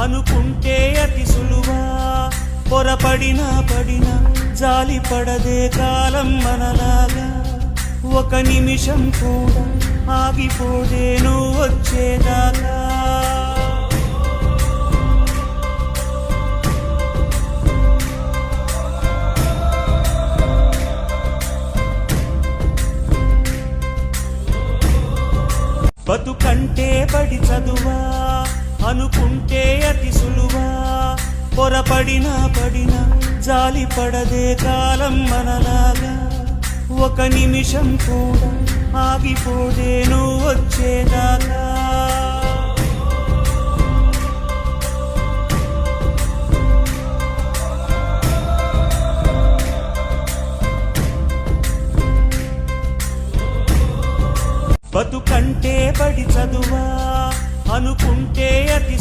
అనుకుంటే అతి సులువా పొరపడినా పడినా జాలి పడదే కాలం మనలాగా ఒక నిమిషం కూడా ఆగిపోదే నువ్వు వచ్చేదాకా బతుకంటే బడి చదువా అనుకుంటే అతి సులువా పొరపడినా పడినా జాలి పడదే కాలం మనలాగా ఒక నిమిషం కూడా ఆగిపోదే నువ్వు వచ్చేదాకా బతుకంటే బడి చదువా అనుకుంటే అతి